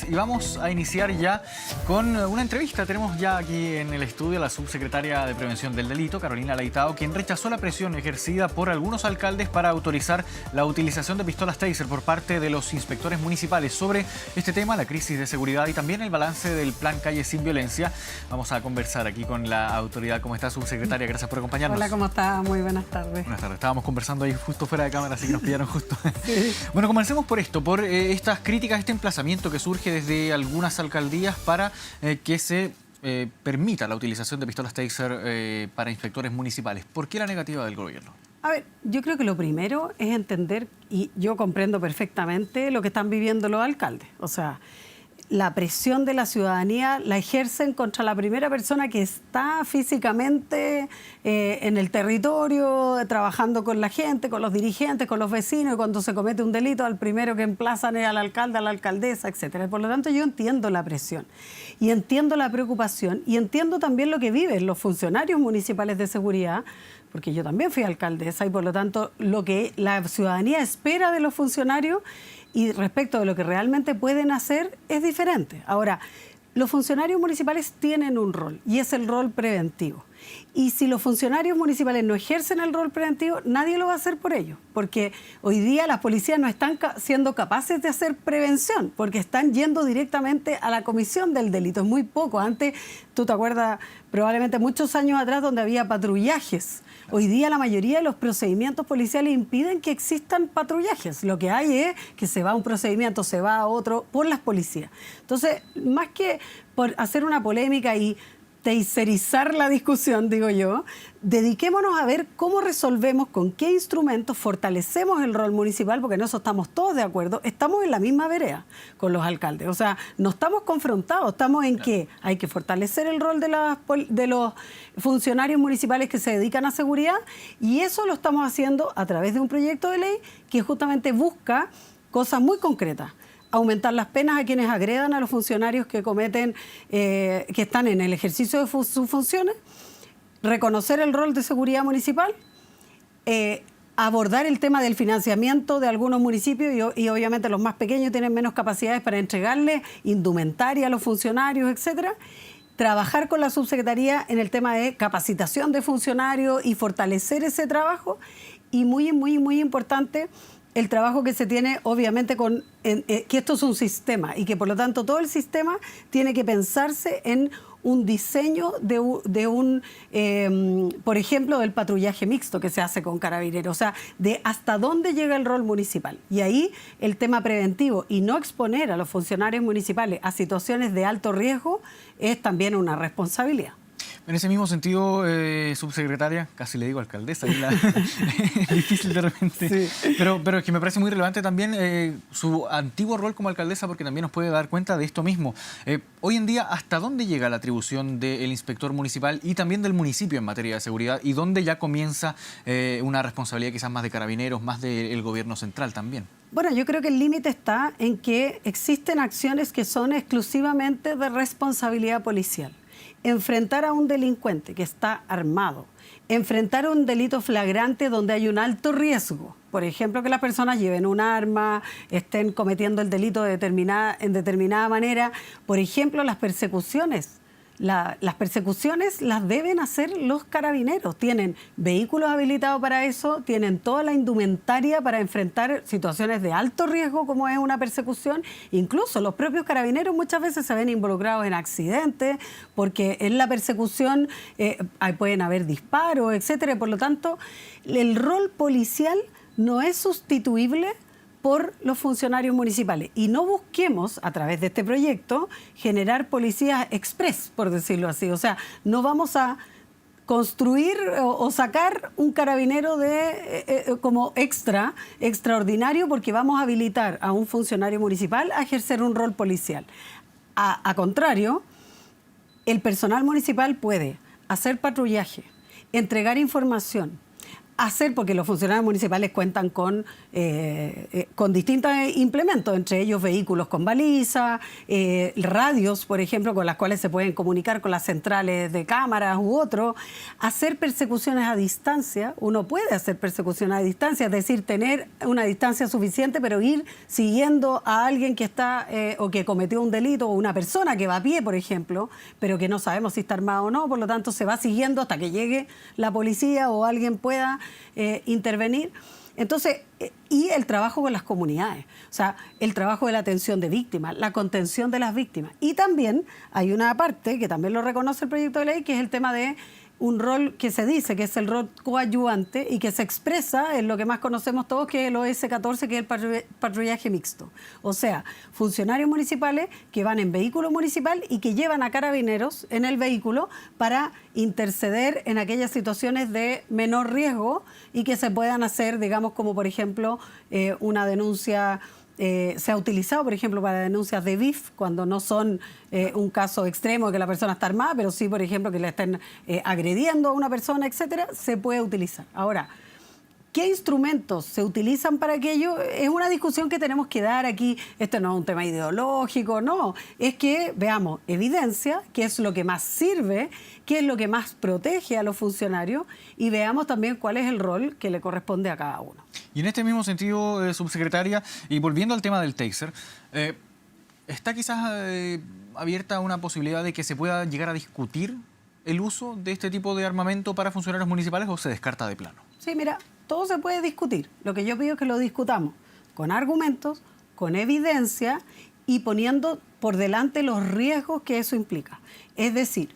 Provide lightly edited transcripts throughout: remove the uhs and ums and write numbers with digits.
y vamos a iniciar ya con una entrevista. Tenemos ya aquí en el estudio a la subsecretaria de Prevención del Delito, Carolina Leitao, quien rechazó la presión ejercida por algunos alcaldes para autorizar la utilización de pistolas Taser por parte de los inspectores municipales. Sobre este tema, la crisis de seguridad y también el balance del Plan Calle Sin Violencia, vamos a conversar aquí con la autoridad. ¿Cómo está, subsecretaria? Gracias por acompañarnos. Hola, ¿cómo está? Muy buenas tardes. Buenas tardes. Estábamos conversando ahí justo fuera de cámara, así que nos pillaron justo. Sí. Bueno, comencemos por esto, por estas críticas, este emplazamiento que surge desde algunas alcaldías para que se permita la utilización de pistolas Taser para inspectores municipales. ¿Por qué la negativa del gobierno? A ver, yo creo que lo primero es entender, y yo comprendo perfectamente lo que están viviendo los alcaldes. O sea, la presión de la ciudadanía la ejercen contra la primera persona que está físicamente en el territorio, trabajando con la gente, con los dirigentes, con los vecinos, y cuando se comete un delito, al primero que emplazan es al alcalde, a la alcaldesa, etcétera. Por lo tanto, yo entiendo la presión y entiendo la preocupación y entiendo también lo que viven los funcionarios municipales de seguridad, porque yo también fui alcaldesa y por lo tanto lo que la ciudadanía espera de los funcionarios y respecto de lo que realmente pueden hacer es diferente. Ahora, los funcionarios municipales tienen un rol y es el rol preventivo. Y si los funcionarios municipales no ejercen el rol preventivo, nadie lo va a hacer por ellos. Porque hoy día las policías no están siendo capaces de hacer prevención, porque están yendo directamente a la comisión del delito. Es muy poco. Antes, tú te acuerdas, probablemente muchos años atrás, donde había patrullajes. Hoy día la mayoría de los procedimientos policiales impiden que existan patrullajes. Lo que hay es que se va a un procedimiento, se va a otro por las policías. Entonces, más que por hacer una polémica y taserizar la discusión, digo yo, dediquémonos a ver cómo resolvemos, con qué instrumentos fortalecemos el rol municipal, porque en eso estamos todos de acuerdo, estamos en la misma vereda con los alcaldes. O sea, no estamos confrontados, estamos en que hay que fortalecer el rol de los funcionarios municipales que se dedican a seguridad, y eso lo estamos haciendo a través de un proyecto de ley que justamente busca cosas muy concretas. Aumentar las penas a quienes agredan a los funcionarios que cometen, que están en el ejercicio de sus funciones, reconocer el rol de seguridad municipal, abordar el tema del financiamiento de algunos municipios y obviamente los más pequeños tienen menos capacidades para entregarle indumentaria a los funcionarios, etcétera. Trabajar con la subsecretaría en el tema de capacitación de funcionarios y fortalecer ese trabajo. Y muy importante, el trabajo que se tiene, obviamente, que esto es un sistema y que, por lo tanto, todo el sistema tiene que pensarse en un diseño por ejemplo, del patrullaje mixto que se hace con carabineros, o sea, de hasta dónde llega el rol municipal. Y ahí el tema preventivo y no exponer a los funcionarios municipales a situaciones de alto riesgo es también una responsabilidad. En ese mismo sentido, subsecretaria, casi le digo alcaldesa, es difícil de repente, sí. pero es que me parece muy relevante también su antiguo rol como alcaldesa, porque también nos puede dar cuenta de esto mismo. Hoy en día, ¿hasta dónde llega la atribución del inspector municipal y también del municipio en materia de seguridad? ¿Y dónde ya comienza una responsabilidad quizás más de carabineros, más del gobierno central también? Bueno, yo creo que el límite está en que existen acciones que son exclusivamente de responsabilidad policial. Enfrentar a un delincuente que está armado, enfrentar un delito flagrante donde hay un alto riesgo, por ejemplo, que las personas lleven un arma, estén cometiendo el delito en determinada manera, por ejemplo, las persecuciones. Las persecuciones las deben hacer los carabineros. Tienen vehículos habilitados para eso, tienen toda la indumentaria para enfrentar situaciones de alto riesgo como es una persecución. Incluso los propios carabineros muchas veces se ven involucrados en accidentes porque en la persecución pueden haber disparos, etcétera. Por lo tanto, el rol policial no es sustituible por los funcionarios municipales. Y no busquemos, a través de este proyecto, generar policías express, por decirlo así. O sea, no vamos a construir o sacar un carabinero como extraordinario, porque vamos a habilitar a un funcionario municipal a ejercer un rol policial. A contrario, el personal municipal puede hacer patrullaje, entregar información, hacer, porque los funcionarios municipales cuentan con distintos implementos, entre ellos vehículos con baliza, radios, por ejemplo, con las cuales se pueden comunicar con las centrales de cámaras u otro. Hacer persecuciones a distancia, uno puede hacer persecuciones a distancia, es decir, tener una distancia suficiente, pero ir siguiendo a alguien que está o que cometió un delito, o una persona que va a pie, por ejemplo, pero que no sabemos si está armado o no, por lo tanto se va siguiendo hasta que llegue la policía o alguien pueda intervenir. Entonces, y el trabajo con las comunidades, o sea, el trabajo de la atención de víctimas, la contención de las víctimas. Y también hay una parte que también lo reconoce el proyecto de ley, que es el tema de un rol que se dice que es el rol coadyuvante y que se expresa en lo que más conocemos todos, que es el OS-14, que es el patrullaje mixto. O sea, funcionarios municipales que van en vehículo municipal y que llevan a carabineros en el vehículo para interceder en aquellas situaciones de menor riesgo y que se puedan hacer, digamos, como por ejemplo una denuncia. Se ha utilizado, por ejemplo, para denuncias de BIF, cuando no son un caso extremo de que la persona está armada, pero sí, por ejemplo, que le estén agrediendo a una persona, etcétera, se puede utilizar. Ahora, ¿qué instrumentos se utilizan para aquello? Es una discusión que tenemos que dar aquí. Esto no es un tema ideológico, no. Es que veamos evidencia, qué es lo que más sirve, qué es lo que más protege a los funcionarios y veamos también cuál es el rol que le corresponde a cada uno. Y en este mismo sentido, subsecretaria, y volviendo al tema del taser, ¿está quizás abierta una posibilidad de que se pueda llegar a discutir el uso de este tipo de armamento para funcionarios municipales o se descarta de plano? Sí, mira, todo se puede discutir. Lo que yo pido es que lo discutamos con argumentos, con evidencia y poniendo por delante los riesgos que eso implica. Es decir,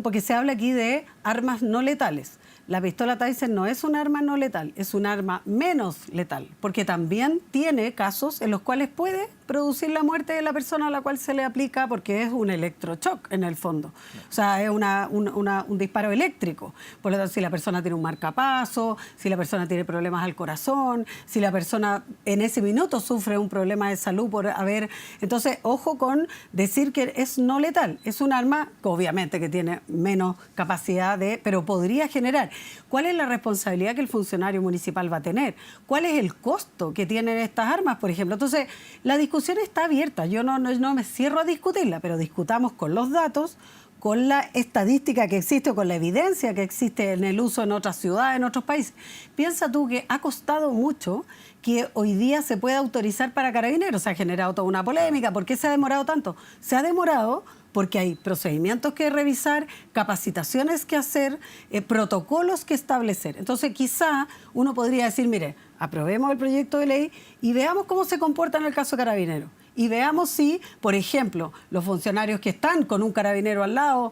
porque se habla aquí de armas no letales. La pistola Taser no es un arma no letal, es un arma menos letal, porque también tiene casos en los cuales puede producir la muerte de la persona a la cual se le aplica, porque es un electroshock en el fondo. O sea, es un disparo eléctrico. Por lo tanto, si la persona tiene un marcapaso, si la persona tiene problemas al corazón, si la persona en ese minuto sufre un problema de salud por haber... Entonces, ojo con decir que es no letal. Es un arma, obviamente, que tiene menos capacidad pero podría generar. ¿Cuál es la responsabilidad que el funcionario municipal va a tener? ¿Cuál es el costo que tienen estas armas, por ejemplo? Entonces, la discusión está abierta. Yo no me cierro a discutirla, pero discutamos con los datos, con la estadística que existe o con la evidencia que existe en el uso en otras ciudades, en otros países. Piensa tú que ha costado mucho que hoy día se pueda autorizar para carabineros. Se ha generado toda una polémica. ¿Por qué se ha demorado tanto? Se ha demorado porque hay procedimientos que revisar, capacitaciones que hacer, protocolos que establecer. Entonces, quizá uno podría decir, mire, aprobemos el proyecto de ley y veamos cómo se comporta en el caso carabinero. Y veamos si, por ejemplo, los funcionarios que están con un carabinero al lado,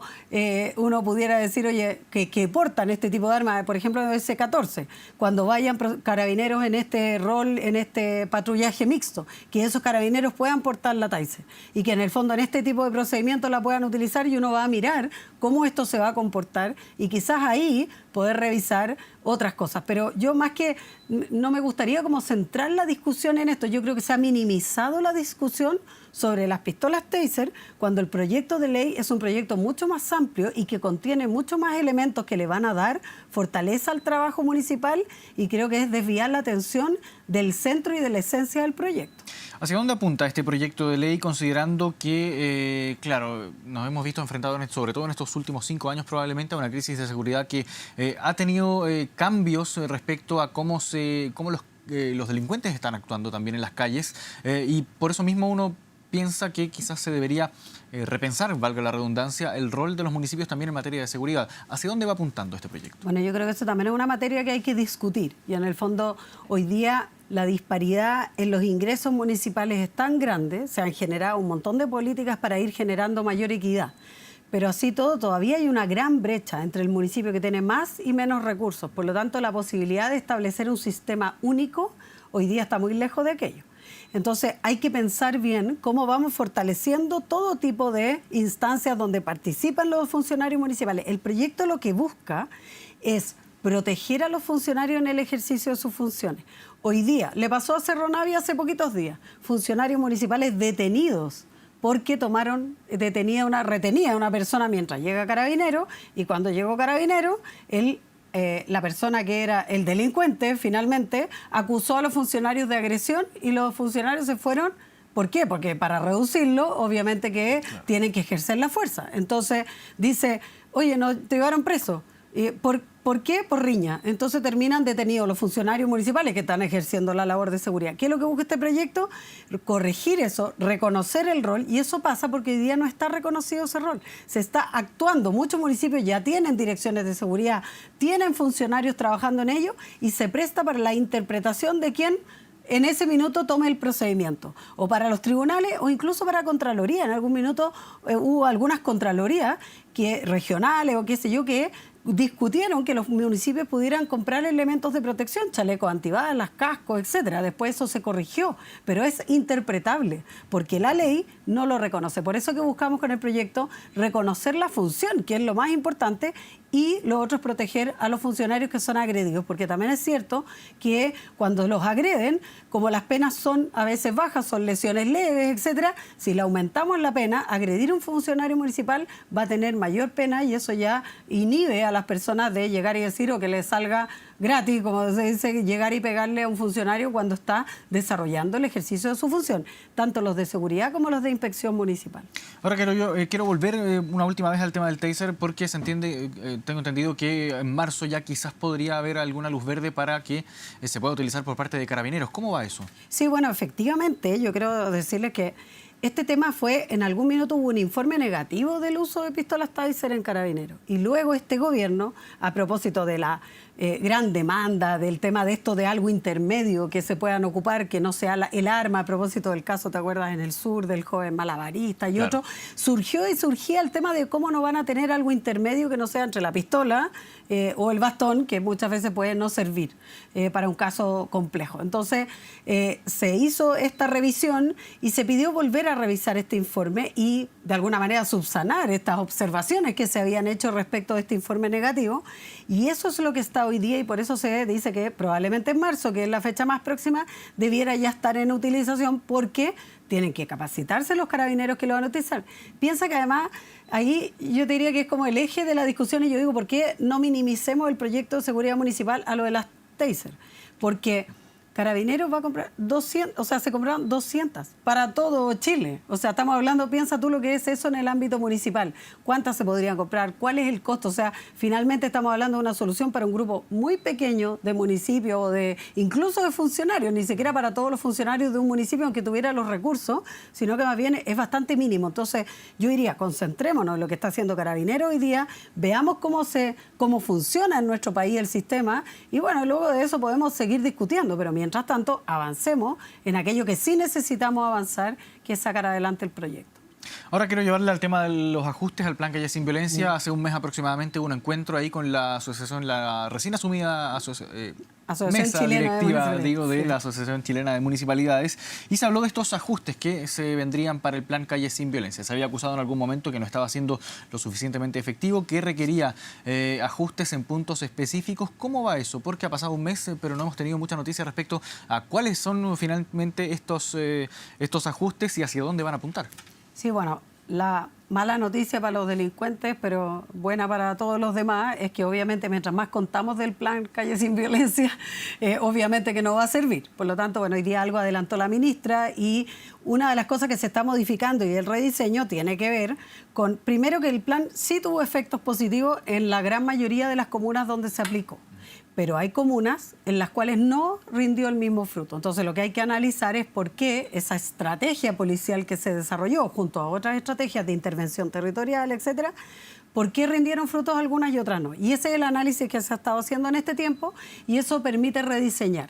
uno pudiera decir, oye, que portan este tipo de armas, por ejemplo, el S-14, cuando vayan carabineros en este rol, en este patrullaje mixto, que esos carabineros puedan portar la Taser y que en el fondo en este tipo de procedimientos la puedan utilizar y uno va a mirar cómo esto se va a comportar y quizás ahí poder revisar otras cosas. Pero yo más que no me gustaría como centrar la discusión en esto. Yo creo que se ha minimizado la discusión sobre las pistolas Taser cuando el proyecto de ley es un proyecto mucho más amplio y que contiene muchos más elementos que le van a dar fortaleza al trabajo municipal y creo que es desviar la atención del centro y de la esencia del proyecto. ¿Hacia dónde apunta este proyecto de ley considerando que, claro, nos hemos visto enfrentados sobre todo en estos últimos 5 años probablemente a una crisis de seguridad que ha tenido cambios respecto a cómo los delincuentes están actuando también en las calles y por eso mismo uno piensa que quizás se debería repensar, valga la redundancia, el rol de los municipios también en materia de seguridad? ¿Hacia dónde va apuntando este proyecto? Bueno, yo creo que eso también es una materia que hay que discutir y en el fondo hoy día la disparidad en los ingresos municipales es tan grande, se han generado un montón de políticas para ir generando mayor equidad. Pero así todo, todavía hay una gran brecha entre el municipio que tiene más y menos recursos. Por lo tanto, la posibilidad de establecer un sistema único hoy día está muy lejos de aquello. Entonces, hay que pensar bien cómo vamos fortaleciendo todo tipo de instancias donde participan los funcionarios municipales. El proyecto lo que busca es proteger a los funcionarios en el ejercicio de sus funciones. Hoy día, le pasó a Cerro Navia hace poquitos días, funcionarios municipales detenidos porque retenía a una persona mientras llega Carabinero y cuando llegó Carabinero, él la persona que era el delincuente finalmente acusó a los funcionarios de agresión y los funcionarios se fueron. ¿Por qué? Porque para reducirlo, obviamente que tienen que ejercer la fuerza. Entonces dice, oye, no te llevaron preso. ¿Por qué? Por riña. Entonces terminan detenidos los funcionarios municipales que están ejerciendo la labor de seguridad. ¿Qué es lo que busca este proyecto? Corregir eso, reconocer el rol, y eso pasa porque hoy día no está reconocido ese rol. Se está actuando. Muchos municipios ya tienen direcciones de seguridad, tienen funcionarios trabajando en ello y se presta para la interpretación de quién en ese minuto tome el procedimiento, o para los tribunales o incluso para Contraloría. En algún minuto hubo algunas Contralorías regionales o qué sé yo que discutieron que los municipios pudieran comprar elementos de protección, chalecos antibalas, cascos, etcétera. Después eso se corrigió, pero es interpretable porque la ley no lo reconoce. Por eso que buscamos con el proyecto reconocer la función, que es lo más importante, y lo otro es proteger a los funcionarios que son agredidos, porque también es cierto que cuando los agreden, como las penas son a veces bajas, son lesiones leves, etcétera, si le aumentamos la pena, agredir a un funcionario municipal va a tener mayor pena y eso ya inhibe a las personas de llegar y decir, o que le salga gratis, como se dice, llegar y pegarle a un funcionario cuando está desarrollando el ejercicio de su función, tanto los de seguridad como los de inspección municipal. Ahora quiero volver una última vez al tema del taser, porque se entiende, tengo entendido que en marzo ya quizás podría haber alguna luz verde para que se pueda utilizar por parte de Carabineros. ¿Cómo va eso? Sí, bueno, efectivamente, yo quiero decirles que este tema fue, en algún minuto hubo un informe negativo del uso de pistolas taser en Carabineros. Y luego este gobierno, a propósito de la gran demanda, del tema de esto de algo intermedio que se puedan ocupar, que no sea el arma, a propósito del caso, ¿te acuerdas? En el sur, del joven malabarista y otro, surgía el tema de cómo no van a tener algo intermedio que no sea entre la pistola o el bastón, que muchas veces puede no servir para un caso complejo. Entonces, se hizo esta revisión y se pidió volver a revisar este informe y de alguna manera subsanar estas observaciones que se habían hecho respecto de este informe negativo, y eso es lo que está hoy día, y por eso se dice que probablemente en marzo, que es la fecha más próxima, debiera ya estar en utilización, porque tienen que capacitarse los carabineros que lo van a utilizar. Piensa que además ahí yo te diría que es como el eje de la discusión, y yo digo, ¿por qué no minimicemos el proyecto de seguridad municipal a lo de las taser? Porque Carabineros va a comprar 200, o sea, se compraron 200 para todo Chile. O sea, estamos hablando, piensa tú lo que es eso en el ámbito municipal. ¿Cuántas se podrían comprar? ¿Cuál es el costo? O sea, finalmente estamos hablando de una solución para un grupo muy pequeño de municipios o incluso de funcionarios, ni siquiera para todos los funcionarios de un municipio aunque tuviera los recursos, sino que más bien es bastante mínimo. Entonces, yo diría, concentrémonos en lo que está haciendo Carabineros hoy día, veamos cómo funciona en nuestro país el sistema, y bueno, luego de eso podemos seguir discutiendo, pero mientras tanto, avancemos en aquello que sí necesitamos avanzar, que es sacar adelante el proyecto. Ahora quiero llevarle al tema de los ajustes al Plan Calle Sin Violencia. Hace un mes aproximadamente hubo un encuentro ahí con la asociación, la recién asumida mesa directiva, de la Asociación Chilena de Municipalidades, y se habló de estos ajustes que se vendrían para el Plan Calle Sin Violencia. Se había acusado en algún momento que no estaba siendo lo suficientemente efectivo, que requería ajustes en puntos específicos. ¿Cómo va eso? Porque ha pasado un mes, pero no hemos tenido mucha noticia respecto a cuáles son finalmente estos ajustes y hacia dónde van a apuntar. Sí, bueno, la mala noticia para los delincuentes, pero buena para todos los demás, es que obviamente mientras más contamos del Plan Calle Sin Violencia, obviamente que no va a servir. Por lo tanto, bueno, hoy día algo adelantó la ministra, y una de las cosas que se está modificando y el rediseño tiene que ver con, primero, que el plan sí tuvo efectos positivos en la gran mayoría de las comunas donde se aplicó. Pero hay comunas en las cuales no rindió el mismo fruto. Entonces, lo que hay que analizar es por qué esa estrategia policial que se desarrolló junto a otras estrategias de intervención territorial, etcétera, por qué rindieron frutos algunas y otras no. Y ese es el análisis que se ha estado haciendo en este tiempo, y eso permite rediseñar.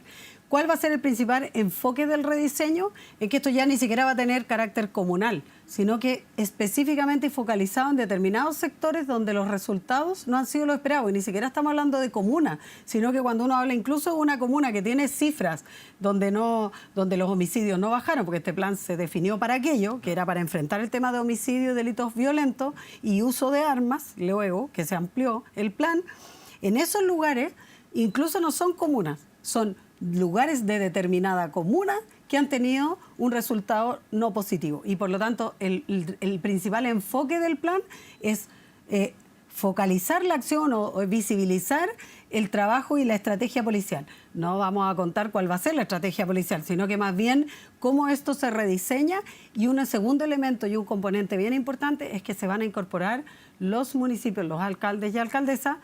¿Cuál va a ser el principal enfoque del rediseño? Es que esto ya ni siquiera va a tener carácter comunal, sino que específicamente focalizado en determinados sectores donde los resultados no han sido lo esperado. Y ni siquiera estamos hablando de comuna, sino que cuando uno habla incluso de una comuna que tiene cifras donde los homicidios no bajaron, porque este plan se definió para aquello, que era para enfrentar el tema de homicidio y delitos violentos y uso de armas, luego que se amplió el plan, en esos lugares incluso no son comunas, son lugares de determinada comuna que han tenido un resultado no positivo. Y por lo tanto, el principal enfoque del plan es focalizar la acción o visibilizar el trabajo y la estrategia policial. No vamos a contar cuál va a ser la estrategia policial, sino que más bien cómo esto se rediseña. Y un segundo elemento y un componente bien importante es que se van a incorporar los municipios, los alcaldes y alcaldesas,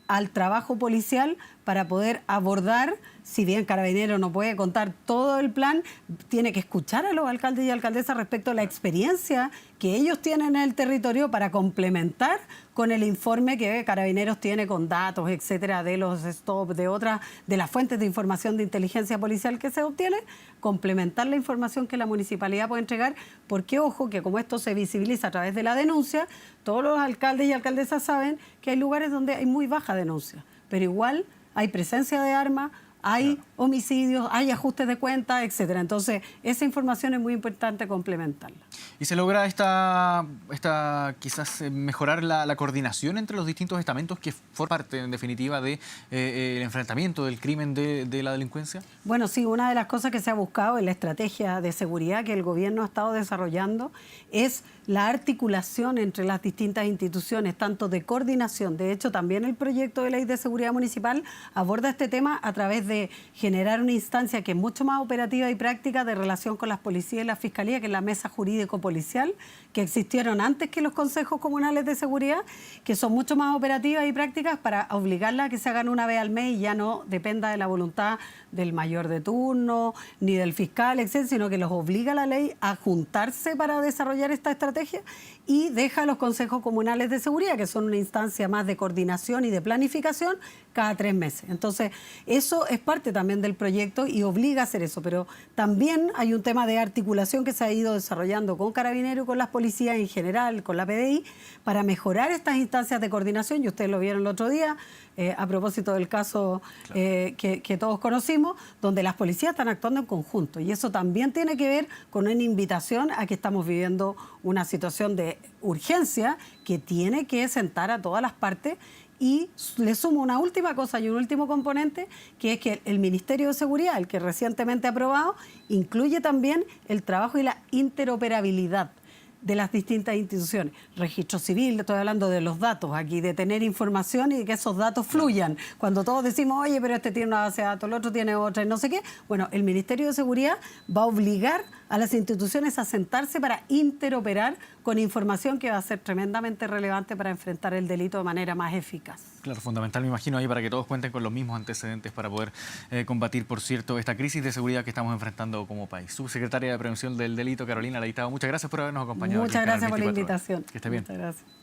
al trabajo policial para poder abordar, si bien Carabineros no puede contar todo el plan, tiene que escuchar a los alcaldes y alcaldesas respecto a la experiencia que ellos tienen en el territorio para complementar con el informe que Carabineros tiene con datos, etcétera, de los stop, de las fuentes de información de inteligencia policial que se obtiene, complementar la información que la municipalidad puede entregar, porque ojo, que como esto se visibiliza a través de la denuncia, todos los alcaldes y alcaldesas saben que hay lugares donde hay muy baja denuncia, pero igual hay presencia de armas, hay homicidios, hay ajustes de cuentas, etcétera. Entonces, esa información es muy importante complementarla. ¿Y se logra quizás mejorar la coordinación entre los distintos estamentos que forman parte, en definitiva, de el enfrentamiento del crimen de la delincuencia? Bueno, sí, una de las cosas que se ha buscado en la estrategia de seguridad que el gobierno ha estado desarrollando es la articulación entre las distintas instituciones, tanto de coordinación. De hecho, también el proyecto de ley de seguridad municipal aborda este tema a través de generar una instancia que es mucho más operativa y práctica de relación con las policías y la fiscalía, que es la mesa jurídico-policial, que existieron antes que los consejos comunales de seguridad, que son mucho más operativas y prácticas para obligarlas a que se hagan una vez al mes y ya no dependa de la voluntad del mayor de turno, ni del fiscal, etcétera, sino que los obliga la ley a juntarse para desarrollar esta estrategia y deja a los consejos comunales de seguridad, que son una instancia más de coordinación y de planificación, cada 3 meses. Entonces, eso es parte también del proyecto y obliga a hacer eso, pero también hay un tema de articulación que se ha ido desarrollando con Carabineros y con las policías en general, con la PDI, para mejorar estas instancias de coordinación, y ustedes lo vieron el otro día, a propósito del caso que todos conocimos, donde las policías están actuando en conjunto, y eso también tiene que ver con una invitación a que estamos viviendo una situación de urgencia que tiene que sentar a todas las partes. Y le sumo una última cosa y un último componente, que es que el Ministerio de Seguridad, el que recientemente ha aprobado, incluye también el trabajo y la interoperabilidad de las distintas instituciones. Registro civil, estoy hablando de los datos aquí, de tener información y de que esos datos fluyan. Cuando todos decimos, oye, pero este tiene una base de datos, el otro tiene otra y no sé qué, bueno, el Ministerio de Seguridad va a obligar a las instituciones a sentarse para interoperar con información que va a ser tremendamente relevante para enfrentar el delito de manera más eficaz. Claro, fundamental, me imagino, ahí para que todos cuenten con los mismos antecedentes para poder combatir, por cierto, esta crisis de seguridad que estamos enfrentando como país. Subsecretaria de Prevención del Delito, Carolina Leitao, muchas gracias por habernos acompañado. Muchas gracias por la invitación. Que esté bien. Muchas gracias.